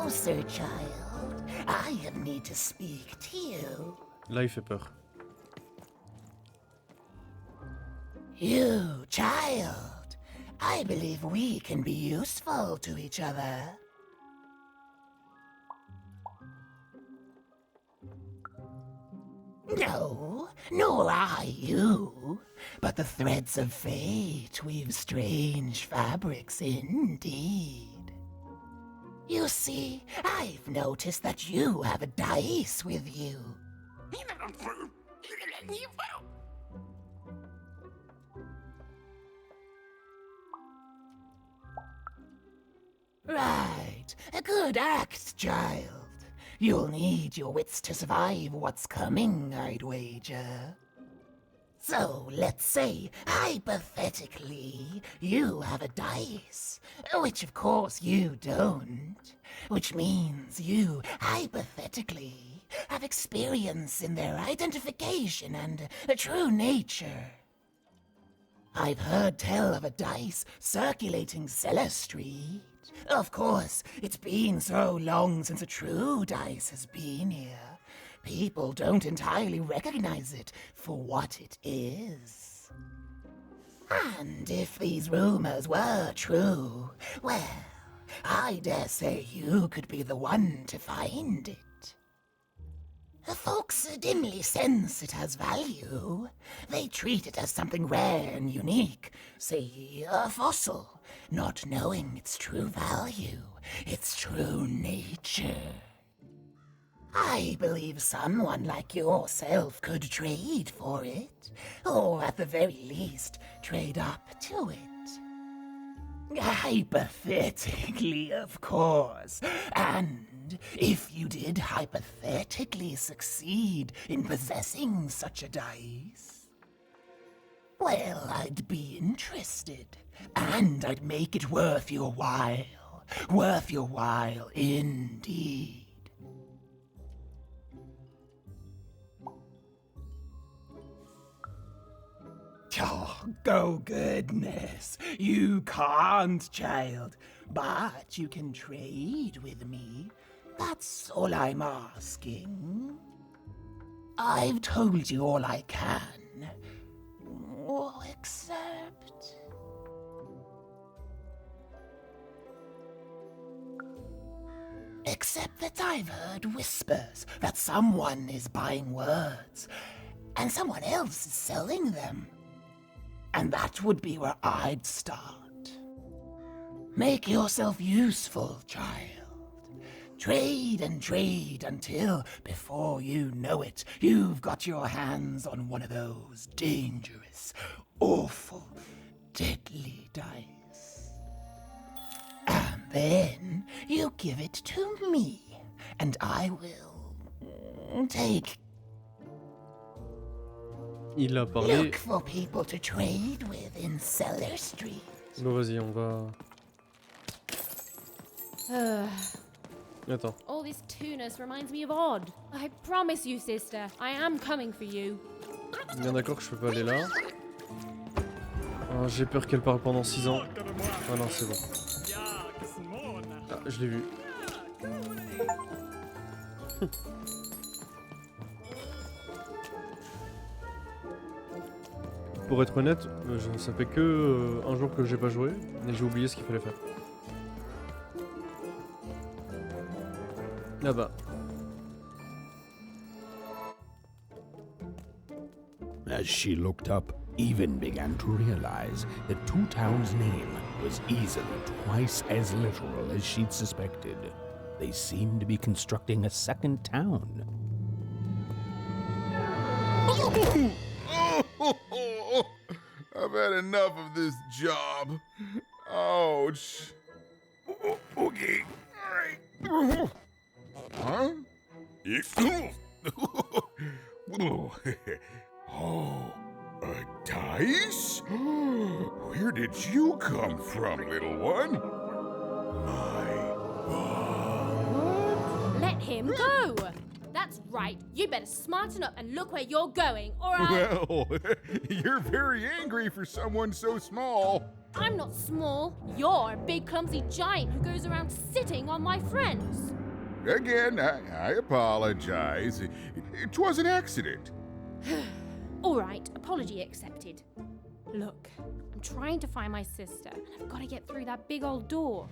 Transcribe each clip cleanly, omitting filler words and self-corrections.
closer, child. I need to speak to you. Là, il fait peur. You, child. I believe we can be useful to each other. No, nor I you, but the threads of fate weave strange fabrics indeed. You see, I've noticed that you have a dice with you. Right, a good act, child. You'll need your wits to survive what's coming, I'd wager. So, let's say, hypothetically, you have a dice, which of course you don't, which means you, hypothetically, have experience in their identification and true nature. I've heard tell of a dice circulating Cellar Street. Of course, it's been so long since a true dice has been here. People don't entirely recognize it for what it is. And if these rumors were true, well, I dare say you could be the one to find it. Folks dimly sense it has value. They treat it as something rare and unique, say a fossil, not knowing its true value, its true nature. I believe someone like yourself could trade for it, or at the very least, trade up to it. Hypothetically, of course, and if you did hypothetically succeed in possessing such a dice, well, I'd be interested, and I'd make it worth your while indeed. Oh, go goodness, you can't, child, but you can trade with me. That's all I'm asking. I've told you all I can, except... Except that I've heard whispers that someone is buying words, and someone else is selling them. And that would be where I'd start. Make yourself useful, child. Trade and trade until, before you know it, you've got your hands on one of those dangerous, awful, deadly dice. And then you give it to me, and I will take Il a parlé. Look for people to trade with in Cellar Street. Bon, vas-y, on va. Attends. All this tunus reminds me of Odd. I promise you, sister, I am coming for you. Bien d'accord que je peux pas aller là. Oh, j'ai peur qu'elle parle pendant 6 ans. Ah non, c'est bon. Ah, je l'ai vu. Pour être honnête, ça fait que un jour que j'ai pas joué et j'ai oublié ce qu'il fallait faire. Là-bas. As she looked up, Even began to realize that Two Town's name was easily twice as literal as she'd suspected. They seemed to be constructing a second town. I've had enough of this job. Ouch. Okay, alright. Huh? Oh, a dice? Where did you come from, little one? My God. Let him go! That's right, you better smarten up and look where you're going, or I... Well, you're very angry for someone so small. I'm not small. You're a big clumsy giant who goes around sitting on my friends. Again, I apologize. It was an accident. All right, apology accepted. Look, I'm trying to find my sister, and I've got to get through that big old door.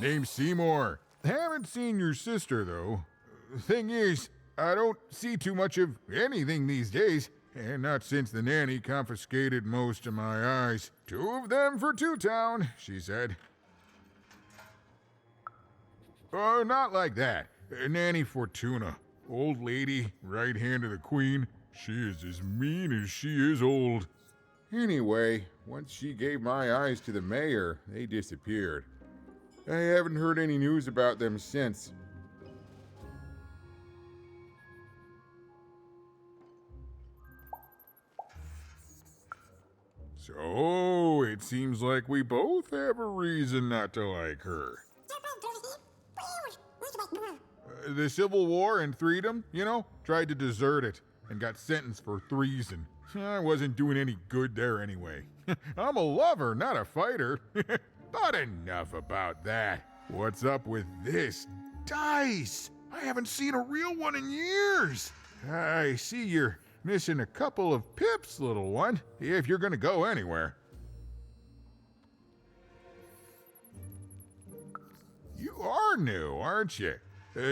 Name's Seymour. Haven't seen your sister, though. Thing is, I don't see too much of anything these days, and not since the nanny confiscated most of my eyes. 2 of them for Two-Town, she said. Oh, not like that. Nanny Fortuna. Old lady, right hand of the queen. She is as mean as she is old. Anyway, once she gave my eyes to the mayor, they disappeared. I haven't heard any news about them since. So, it seems like we both have a reason not to like her. The Civil War and freedom, you know, tried to desert it and got sentenced for treason. I wasn't doing any good there anyway. I'm a lover, not a fighter. But enough about that. What's up with this? Dice! I haven't seen a real one in years. I see you're missing a couple of pips, little one, if you're gonna go anywhere. You are new, aren't you?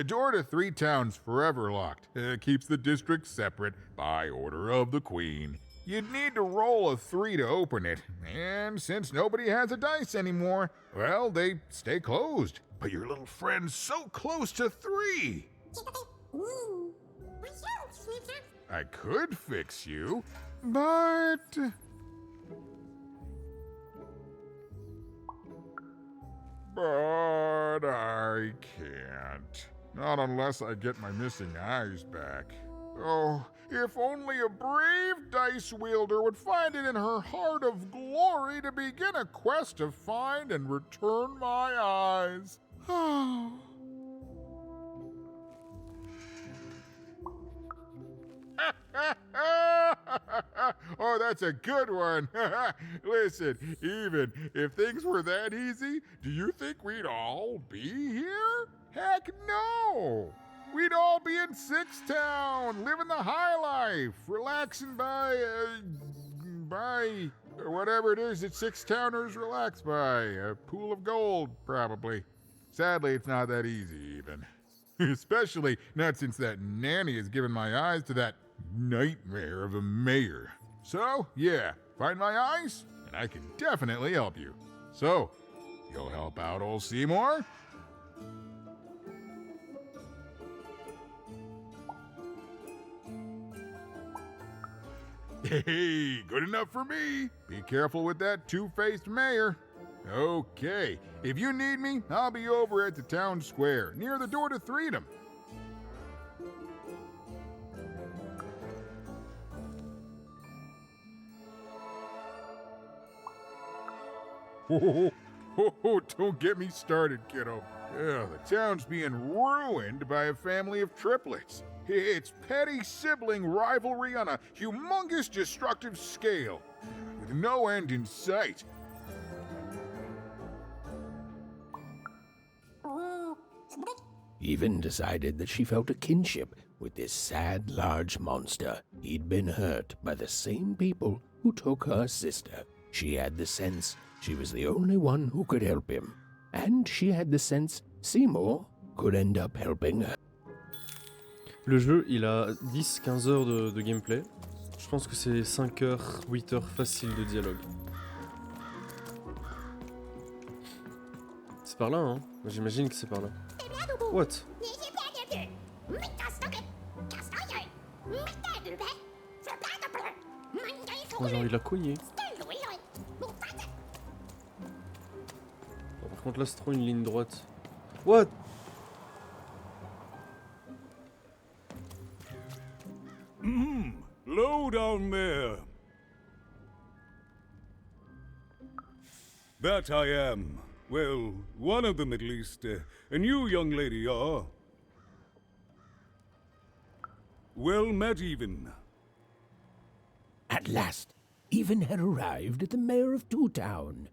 Door to Three Towns forever locked. Keeps the district separate by order of the Queen. You'd need to roll a 3 to open it, and since nobody has a dice anymore, well, they stay closed. But your little friend's so close to 3. I could fix you, but... But I can't. Not unless I get my missing eyes back. Oh, if only a brave dice wielder would find it in her heart of glory to begin a quest to find and return my eyes. Oh, that's a good one. Listen, even if things were that easy, do you think we'd all be here? Heck no! We'd all be in Sixtown, living the high life, relaxing by whatever it is that Sixtowners relax by. A pool of gold, probably. Sadly, it's not that easy, even. Especially not since that nanny has given my eyes to that nightmare of a mayor. So, yeah, find my eyes, and I can definitely help you. So, you'll help out old Seymour? Hey, good enough for me. Be careful with that two-faced mayor. Okay, if you need me, I'll be over at the town square, near the door to Freedom. Oh, don't get me started, kiddo. The town's being ruined by a family of triplets. It's petty sibling rivalry on a humongous destructive scale, with no end in sight. Even decided that she felt a kinship with this sad, large monster. He'd been hurt by the same people who took her sister. She had the sense she was the only one who could help him. And she had the sense Seymour could end up helping her. Le jeu, il a 10-15 heures de gameplay. Je pense que c'est 5 heures, 8 heures facile de dialogue. C'est par là, hein? J'imagine que c'est par là. What? Oh, j'ai envie de la cogner. Bon, par contre là c'est trop une ligne droite. What? Low down there. That I am. Well, one of them at least. A new young lady, you are. Well met even. At last, even had arrived at the mayor of Town,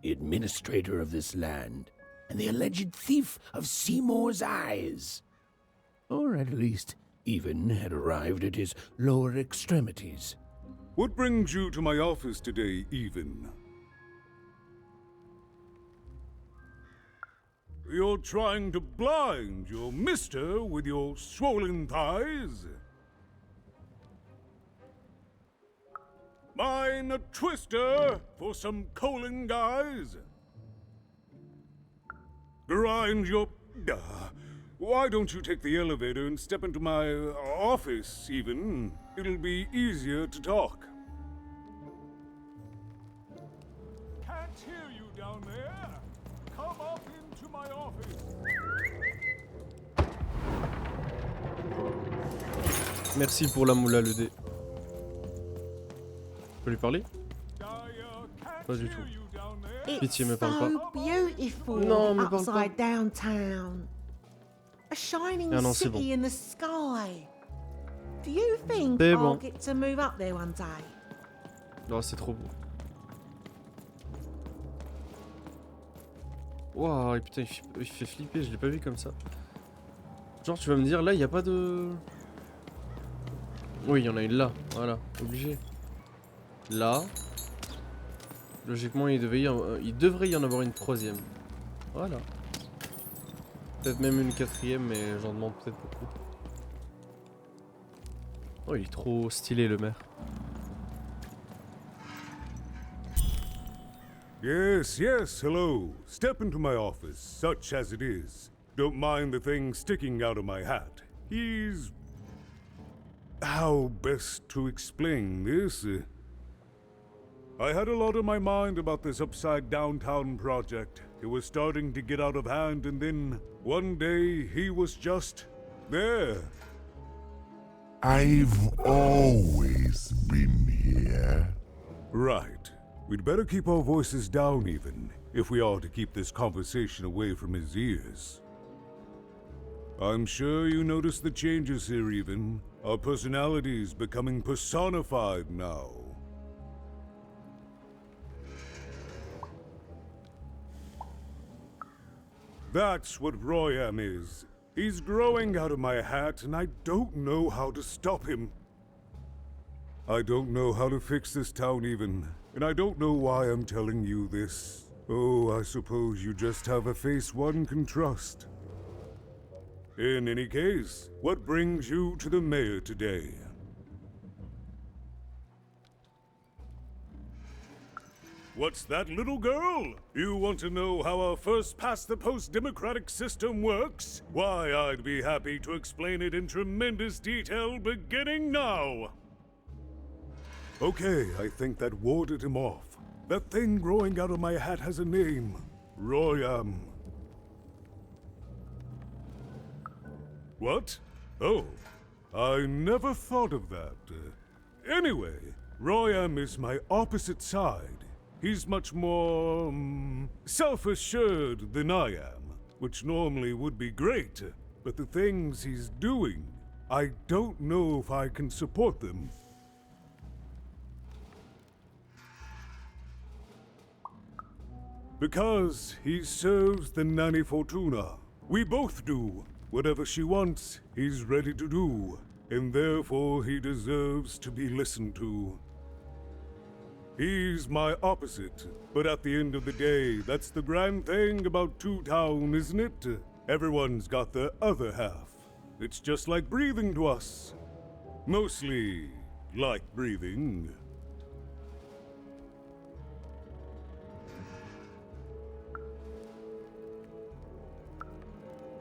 the administrator of this land, and the alleged thief of Seymour's eyes. Or at least, even had arrived at his lower extremities. What brings you to my office today, Even? You're trying to blind your mister with your swollen thighs? Mine a twister for some colon guys? Grind your... why don't you take the elevator and step into my office, Even? It'll be easier to talk. Can't hear you down there. Come up into my office. Merci pour la moula, le dé. Je peux lui parler? Pas du tout. Pitié, me parle pas. Beautiful Non, me parle pas. upside downtown. A shining Ah non, c'est city bon. in the sky. Do you think C'est I'll bon. get to move up there one day? Non, c'est trop beau. Waouh, et putain, il fait flipper, je l'ai pas vu comme ça. Genre, tu vas me dire, là, il n'y a pas de... Oui, il y en a une là, voilà, obligé. Là. Logiquement, il devrait y en avoir une troisième. Voilà. Peut-être même une quatrième, mais j'en demande peut-être beaucoup. Oh, il est trop stylé, le maire. Yes, yes, hello. Step into my office, such as it is. Don't mind the thing sticking out of my hat. He's... how best to explain this? I had a lot on my mind about this upside downtown project. It was starting to get out of hand, and then one day he was just there. I've always been here. Right. We'd better keep our voices down, Even, if we are to keep this conversation away from his ears. I'm sure you noticed the changes here, Even. Our personalities becoming personified now. That's what royaume is. He's growing out of my hat, and I don't know how to stop him. I don't know how to fix this town, Even, and I don't know why I'm telling you this. Oh, I suppose you just have a face one can trust. In any case, what brings you to the mayor today? What's that, little girl? You want to know how our first-past-the-post democratic system works? Why, I'd be happy to explain it in tremendous detail beginning now. Okay, I think that warded him off. That thing growing out of my hat has a name. Royaume. What? Oh, I never thought of that. Anyway, Royaume is my opposite side. He's much more, self-assured than I am, which normally would be great, but the things he's doing, I don't know if I can support them. Because he serves the Nanny Fortuna. We both do. Whatever she wants, he's ready to do, and therefore he deserves to be listened to. He's my opposite, but at the end of the day, that's the grand thing about Town, isn't it? Everyone's got their other half. It's just like breathing to us. Mostly like breathing.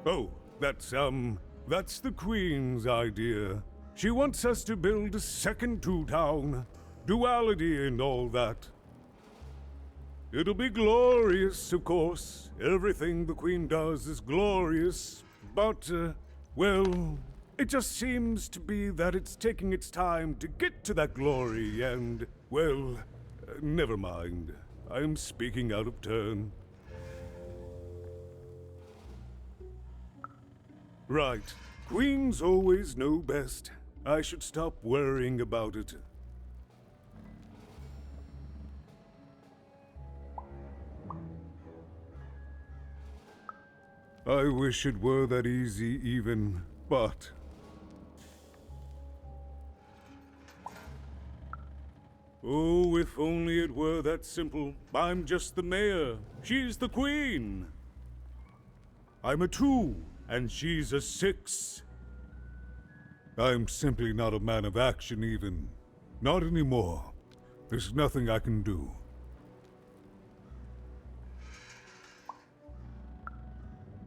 Oh, that's the Queen's idea. She wants us to build a second Town. Duality and all that. It'll be glorious, of course. Everything the Queen does is glorious. But, well, it just seems to be that it's taking its time to get to that glory and, well, never mind. I'm speaking out of turn. Right. Queens always know best. I should stop worrying about it. I wish it were that easy even, but... Oh, if only it were that simple. I'm just the mayor. She's the queen. I'm a 2, and she's a 6. I'm simply not a man of action even. Not anymore. There's nothing I can do.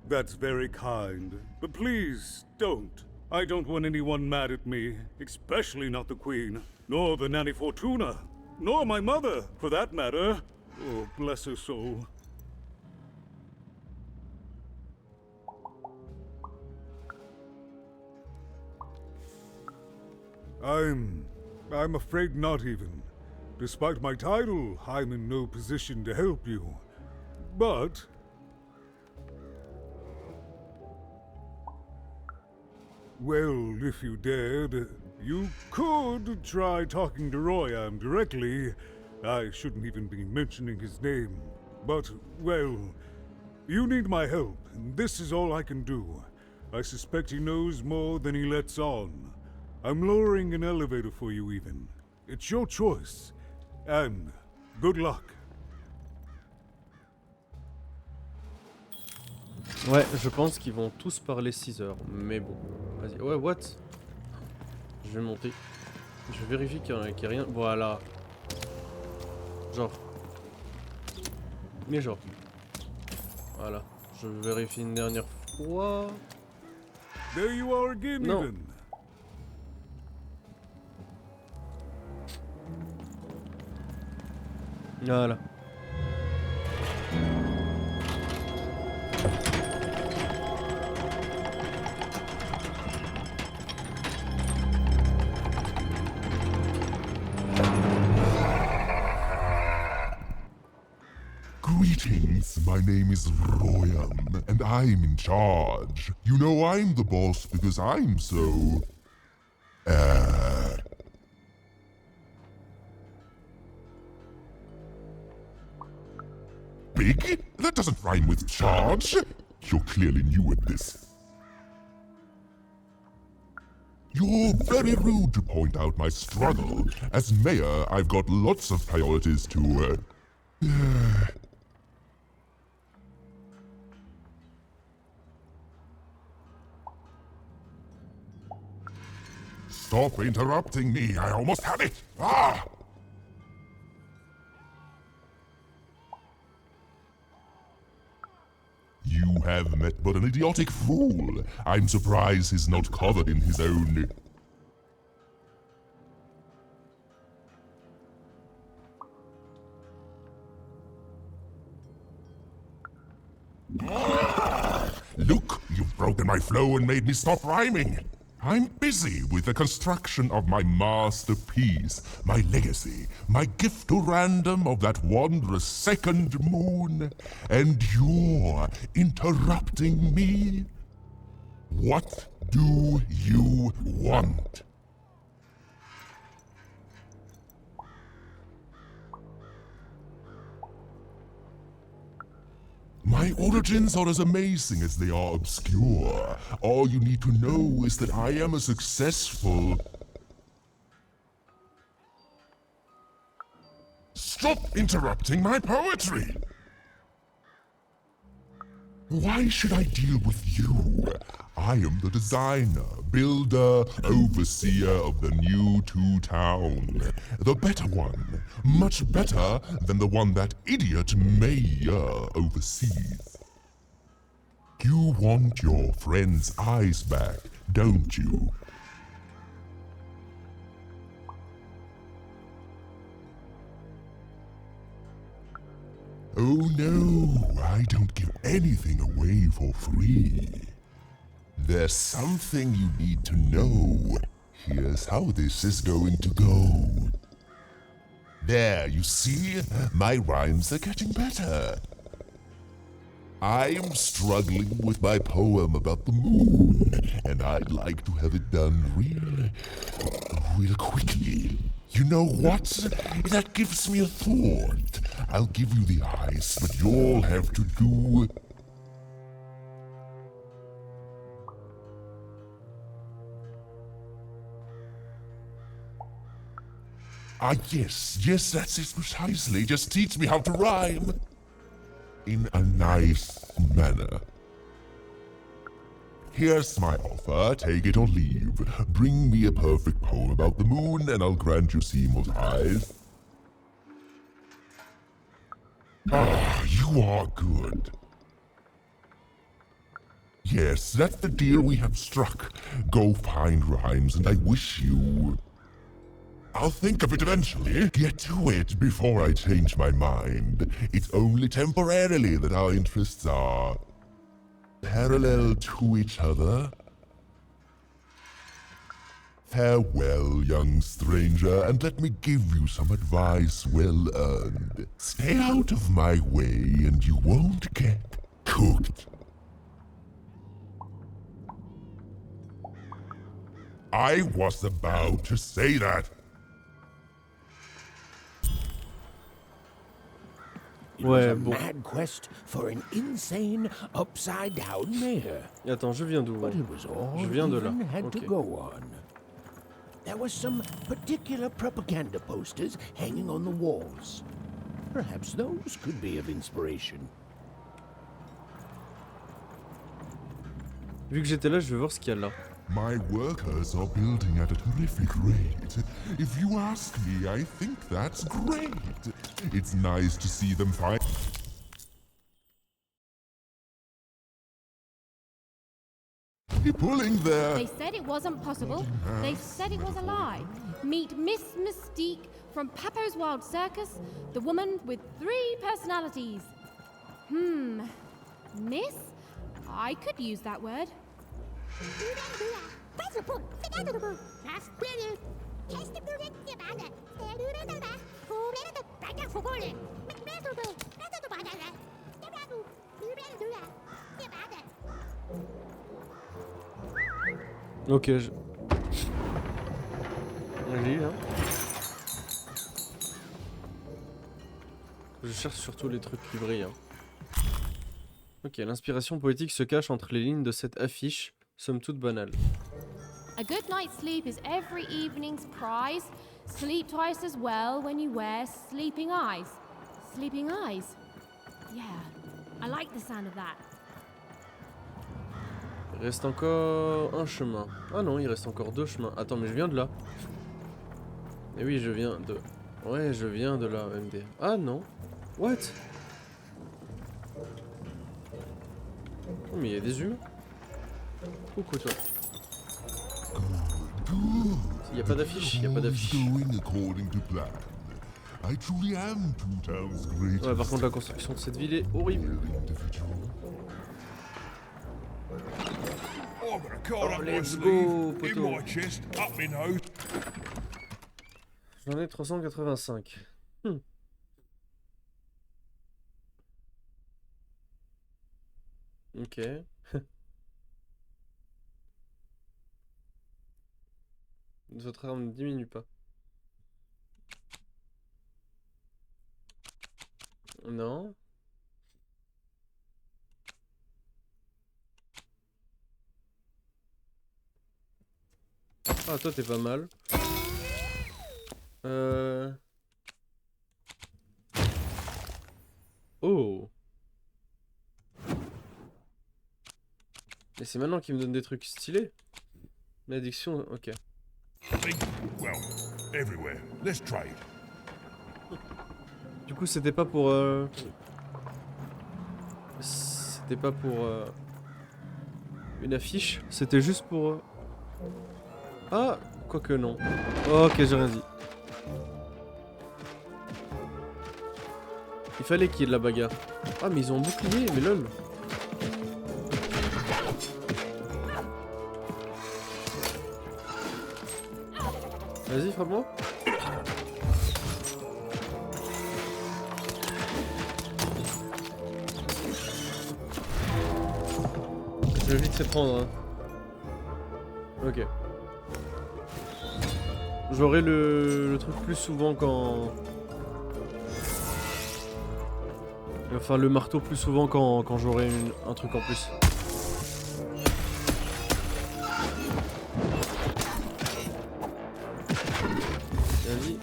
That's very kind, but please, don't. I don't want anyone mad at me, especially not the Queen, nor the Nanny Fortuna, nor my mother, for that matter. Oh, bless her soul. I'm afraid not even. Despite my title, I'm in no position to help you. But... well, if you dared, you could try talking to Royaume directly. I shouldn't even be mentioning his name. But, well, you need my help, and this is all I can do. I suspect he knows more than he lets on. I'm lowering an elevator for you even. It's your choice. And good luck. Ouais, je pense qu'ils vont tous parler 6 heures. Mais bon, vas-y. Ouais, what? Je vais monter. Je vérifie qu'il n'y a rien. Voilà. Genre. Mais genre. Voilà. Je vérifie une dernière fois. There you are again, Non. even. Voilà. Greetings, my name is Royaume, and I'm in charge. You know I'm the boss because I'm so... big? That doesn't rhyme with charge. You're clearly new at this. You're very rude to point out my struggle. As mayor, I've got lots of priorities to, Stop interrupting me. I almost had it. Ah! You have met but an idiotic fool. I'm surprised he's not covered in his own... Look, you've broken my flow and made me stop rhyming. I'm busy with the construction of my masterpiece, my legacy, my gift to random of that wondrous second moon, and you're interrupting me? What do you want? My origins are as amazing as they are obscure. All you need to know is that I am a successful... Stop interrupting my poetry! Why should I deal with you? I am the designer, builder, overseer of the new 2 town. The better one. Much better than the one that idiot mayor oversees. You want your friend's eyes back, don't you? Oh no, I don't give anything away for free. There's something you need to know. Here's how this is going to go. There, you see? My rhymes are getting better. I'm struggling with my poem about the moon, and I'd like to have it done real quickly. You know what? That gives me a thought. I'll give you the eyes, but you'll have to do... Ah, yes, that's it precisely. Just teach me how to rhyme. In a nice manner. Here's my offer, take it or leave. Bring me a perfect poem about the moon, and I'll grant you Seymour's eyes. Ah, you are good. Yes, that's the deal we have struck. Go find rhymes, and I wish you... I'll think of it eventually. Get to it before I change my mind. It's only temporarily that our interests are... parallel to each other. Farewell, young stranger, and let me give you some advice well earned. Stay out of my way, and you won't get cooked. I was about to say that. It was Ouais, a bon. mad quest for an insane, upside-down mayor. Et attends, je viens d'où? But it was all Je viens de là. Ethan had to Ok. go on. There were some particular propaganda posters hanging on the walls. Perhaps those could be of inspiration. Vu que j'étais là, je vais voir ce qu'il y a là. My workers are building at a terrific rate. If you ask me, I think that's great. It's nice to see them fight. Pulling their... They said it wasn't possible. They said it was a lie. Meet Miss Mystique from Papo's Wild Circus, the woman with 3 personalities. Miss? I could use that word. Ok, je... Vas-y, hein. Je cherche surtout les trucs qui brillent. Hein. Ok, l'inspiration poétique se cache entre les lignes de cette affiche, somme toute banale. A good night's sleep is every evening's prize. Sleep twice as well when you wear sleeping eyes. Sleeping eyes? Yeah, I like the sound of that. Il reste encore un chemin. Ah non, il reste encore 2 chemins. Attends, mais je viens de là. Et oui, je viens de... Ouais, je viens de là, MD. Ah non. What? Oh, mais il y a des humains. Coucou toi. Il n'y a pas d'affiche, il n'y a pas d'affiche. Ouais, par contre, la construction de cette ville est horrible. Oh, let's go, poteau. J'en ai 385. Ok. Votre arme ne diminue pas. Non. Ah, toi t'es pas mal. Oh. Et c'est maintenant qu'il me donne des trucs stylés. L'addiction, ok. Well, everywhere. Let's trade. Du coup, c'était pas pour... C'était pas pour... Une affiche. C'était juste pour... Ah, quoique non. Oh, ok, j'ai rien dit. Il fallait qu'il y ait de la bagarre. Ah, mais ils ont un bouclier, mais lol. Vas-y, frappe-moi. Je vais vite se prendre. Hein. Ok. J'aurai le truc plus souvent quand... Enfin, le marteau plus souvent quand j'aurai un truc en plus. Vas-y.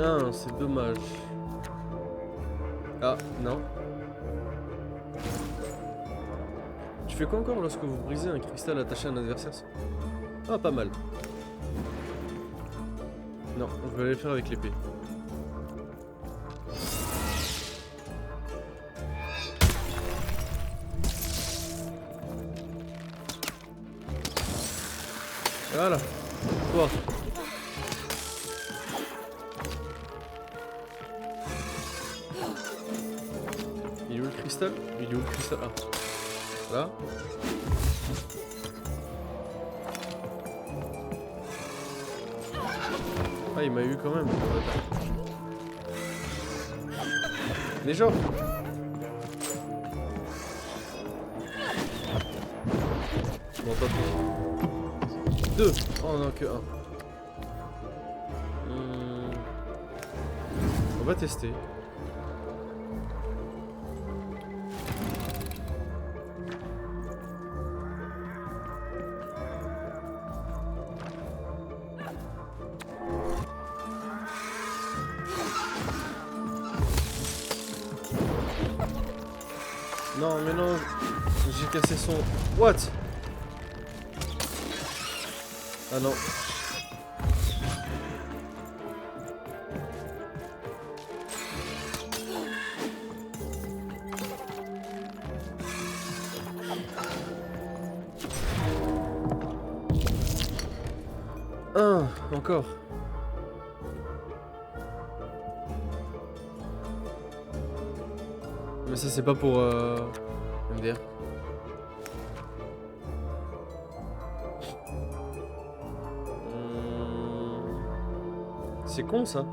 Ah, c'est dommage. Ah, non. Tu fais quoi encore lorsque vous brisez un cristal attaché à un adversaire? Ah, pas mal. Non, je vais aller le faire avec l'épée. Voilà. Toi. Il est où le cristal? Il est où le cristal? Ah. Là. Ah, il m'a eu quand même. Les gens. Bon, pas plus. 2. Oh non, que 1. On va tester. Non, mais non, j'ai cassé son... What? Ah non. Encore. Mais ça c'est pas pour MDR. C'est con ça.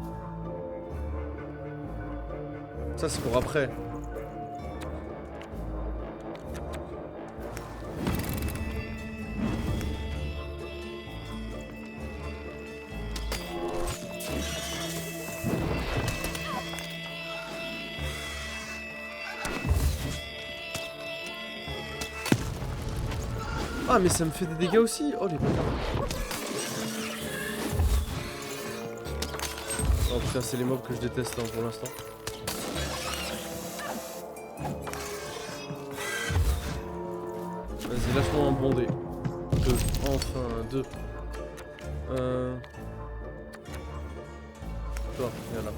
Ça c'est pour après. Ah mais ça me fait des dégâts aussi. Oh les bâtards. Oh putain c'est les mobs que je déteste hein, pour l'instant. Vas-y lâche-moi un bondé. 2. Enfin 2. Toi, viens là.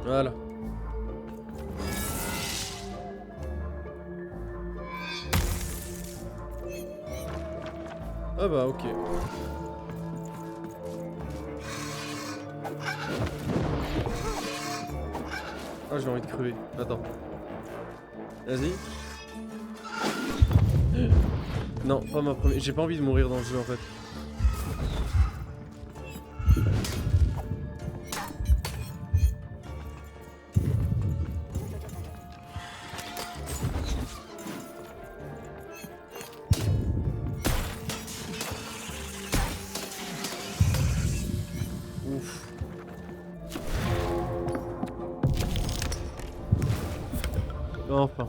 Voilà. Ah bah ok. Ah j'ai envie de crever. Attends. Vas-y. Non, pas ma première. J'ai pas envie de mourir dans le jeu en fait. Enfin.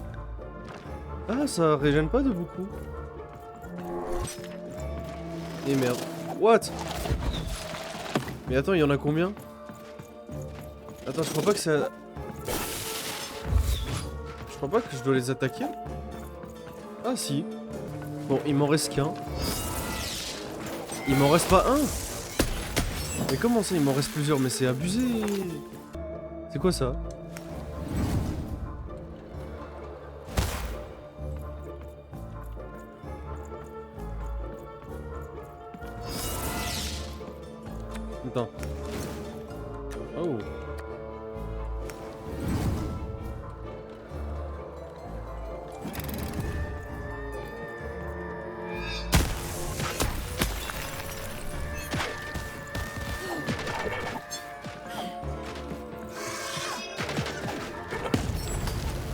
Ah, ça régène pas de beaucoup. Et merde. What? Mais attends, il y en a combien? Attends, je crois pas que ça... Je crois pas que je dois les attaquer. Ah si. Bon, il m'en reste qu'un. Il m'en reste pas un. Mais comment ça, il m'en reste plusieurs? Mais c'est abusé. C'est quoi ça? Attends. Oh.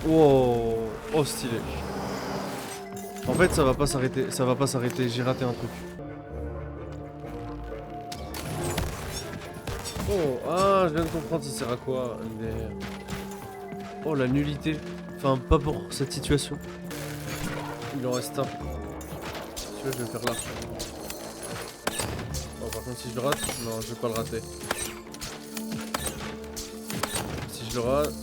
Wow. Oh stylé. En fait ça va pas s'arrêter, j'ai raté un truc. Oh, ah, je viens de comprendre ça sert à quoi. Oh, la nullité. Enfin, pas pour cette situation. Il en reste un. Tu vois, je vais le faire là. contre, si je le rate, non, je vais pas le rater. Si je le rate...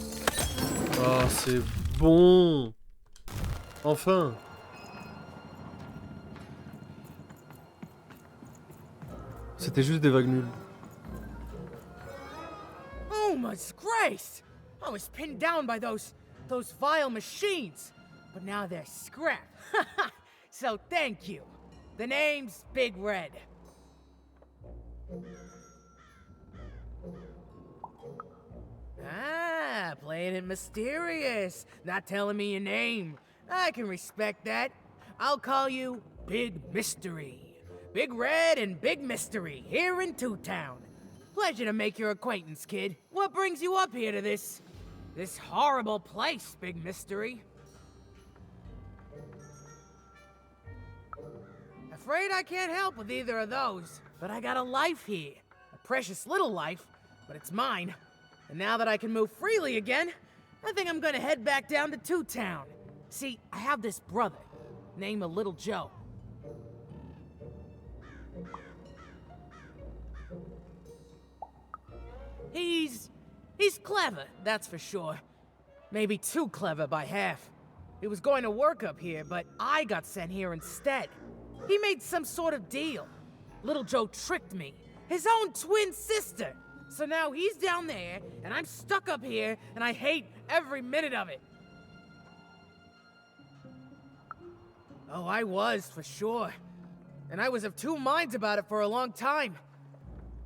Oh, c'est bon. Enfin. C'était juste des vagues nulles. Oh, my disgrace! I was pinned down by those vile machines, but now they're scrap. So thank you. The name's Big Red. Ah, playing it mysterious, not telling me your name. I can respect that. I'll call you Big Mystery. Big Red and Big Mystery, here in Two Town. Pleasure to make your acquaintance, kid. What brings you up here to this horrible place, Big Mystery? Afraid I can't help with either of those, but I got a life here. A precious little life, but it's mine. And now that I can move freely again, I think I'm gonna head back down to Two Town. See, I have this brother, named Little Joe. He's clever, that's for sure. Maybe too clever by half. He was going to work up here, but I got sent here instead. He made some sort of deal. Little Joe tricked me, his own twin sister. So now he's down there, and I'm stuck up here, and I hate every minute of it. Oh, I was, for sure. And I was of two minds about it for a long time.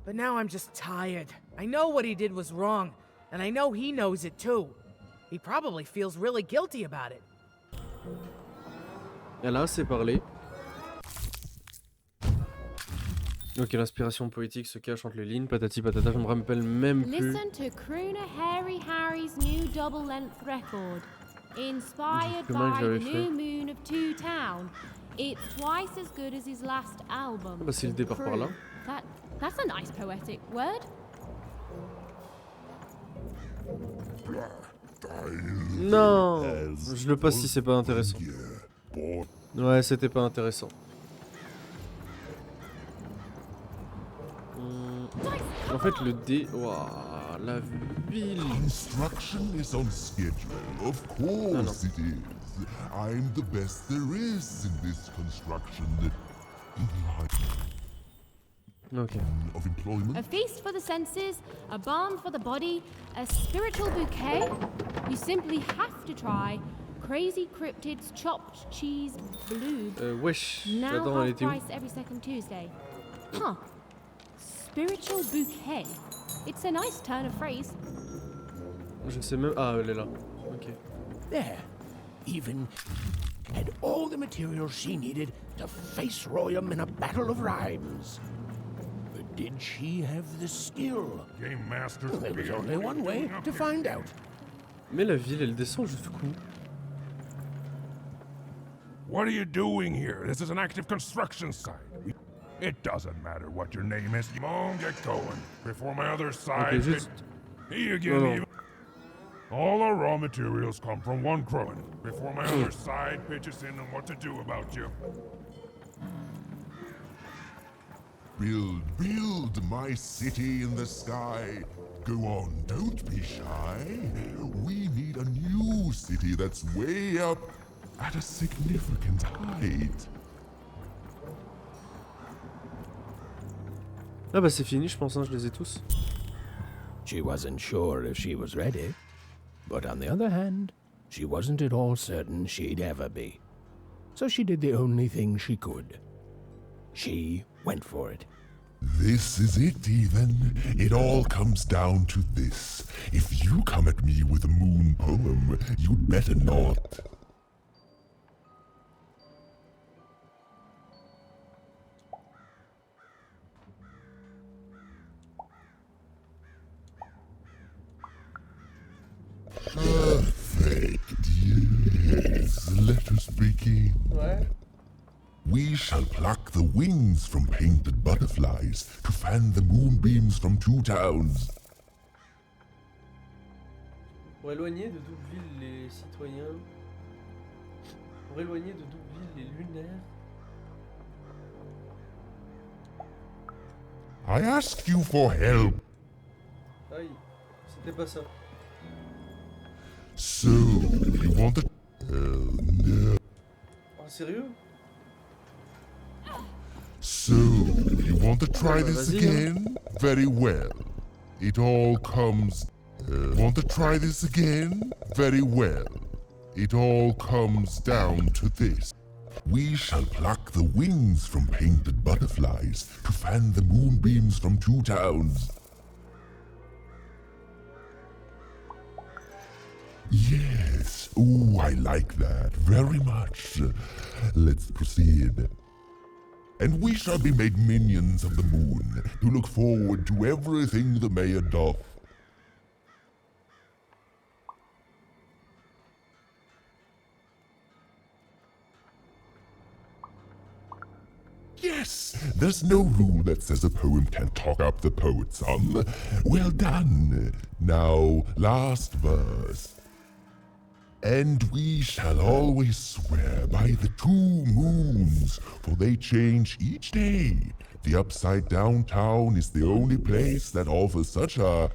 But now I'm just tired. I know what he did was wrong, and I know he knows it too. He probably feels really guilty about it. Elle a assez parlé. Ok, l'inspiration poétique se cache entre les lignes, patati patata, je me rappelle même plus. Listen to Crooner Hairy Harry's new double-length record. Inspired by the new moon of Two Town. It's twice as good as his last album. Bah, c'est le départ par là. That's a nice poetic word. Non, je le passe si c'est pas intéressant. Ouais, c'était pas intéressant. En fait, le dé... Waouh, la ville... Construction is on schedule. Of course it is. I'm the best there is in this construction. Ok. Of employment. A feast for the senses, a balm for the body, a spiritual bouquet. You simply have to try Crazy Cryptid's chopped cheese bloob. Wesh, Now attends, elle half était où? price every second Tuesday. Huh. Spiritual bouquet. It's a nice turn of phrase. Je sais même... Ah, elle est là. Ok. There. Even had all the materials she needed to face royaume in a battle of rhymes. But did she have the skill? Game master. There was only one way to find out. Mais la ville, elle descend jusqu'où? What are you doing here? This is an active construction site. It doesn't matter what your name is. Come on, get going. Before my other side... Ok, juste... He again, Non, non. even... All our raw materials come from one crone. Before my other side pitches in on what to do about you. Build my city in the sky. Go on, don't be shy. We need a new city that's way up at a significant height. Ah bah c'est fini, je pense, hein, je les ai tous. She wasn't sure if she was ready, but on the other hand, she wasn't at all certain she'd ever be. So she did the only thing she could. She went for it. This is it, even. It all comes down to this. If you come at me with a moon poem, you'd better not. Perfect, yes. Let us begin. Ouais. We shall pluck the wings from painted butterflies to fan the moonbeams from Two Towns. Pour éloigner de Double-Ville les citoyens... Pour éloigner de Double-Ville les lunaires... I asked you for help. Aïe, c'était pas ça. So, you want to... no. Oh, sérieux? So, you want to try this vas-y, again? Very well. It all comes... want to try this again? Very well. It all comes down to this. We shall pluck the wings from painted butterflies to fan the moonbeams from 2 towns. Yes. Oh, I like that very much. Let's proceed. And we shall be made minions of the moon to look forward to everything the mayor doth. Yes, there's no rule that says a poem can't talk up the poet some. Well done. Now, last verse. And we shall always swear by the 2 moons, for they change each day. The upside down town is the only place that offers such a...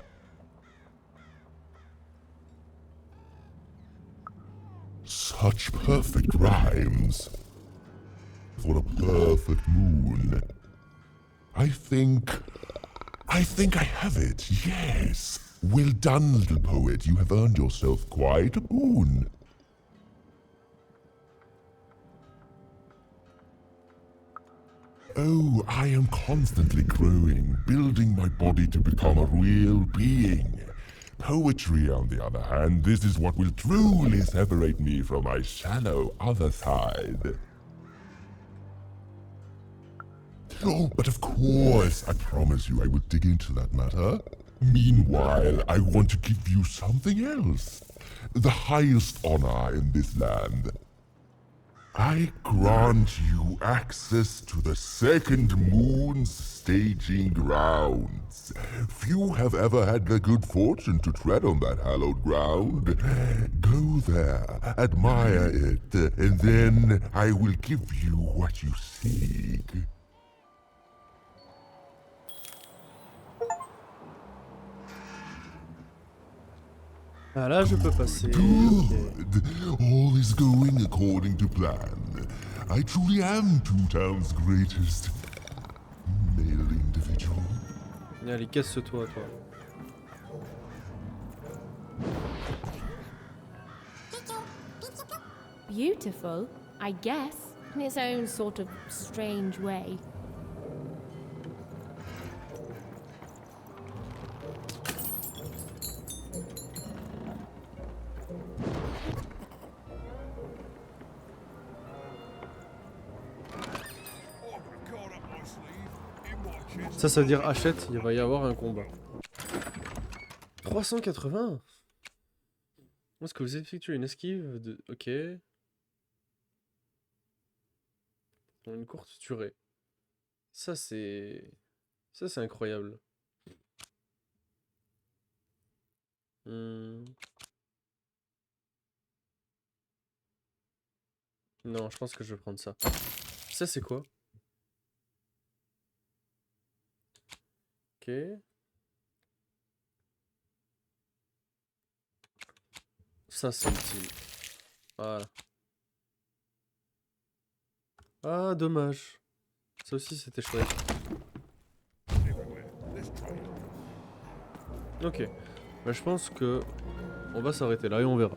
such perfect rhymes. For a perfect moon. I think I have it, yes. Well done, little poet. You have earned yourself quite a boon. Oh, I am constantly growing, building my body to become a real being. Poetry, on the other hand, this is what will truly separate me from my shallow other side. Oh, but of course, I promise you I will dig into that matter. Meanwhile, I want to give you something else. The highest honor in this land. I grant you access to the second moon's staging grounds. Few have ever had the good fortune to tread on that hallowed ground. Go there, admire it, and then I will give you what you seek. Ah là, je peux passer. Good. All is going according to plan. I truly am 2 towns' greatest male individual. Allez, casse-toi, toi. Beautiful, I guess, in its own sort of strange way. Ça veut dire achète, il va y avoir un combat. 380. Est-ce que vous effectuez une esquive de... Ok. Une courte durée. Ça c'est incroyable. Non, je pense que je vais prendre ça. Ça c'est quoi? Ok. Ça c'est utile. Voilà. Ah dommage. Ça aussi c'était chouette. Ok. Bah, je pense que on va s'arrêter là et on verra.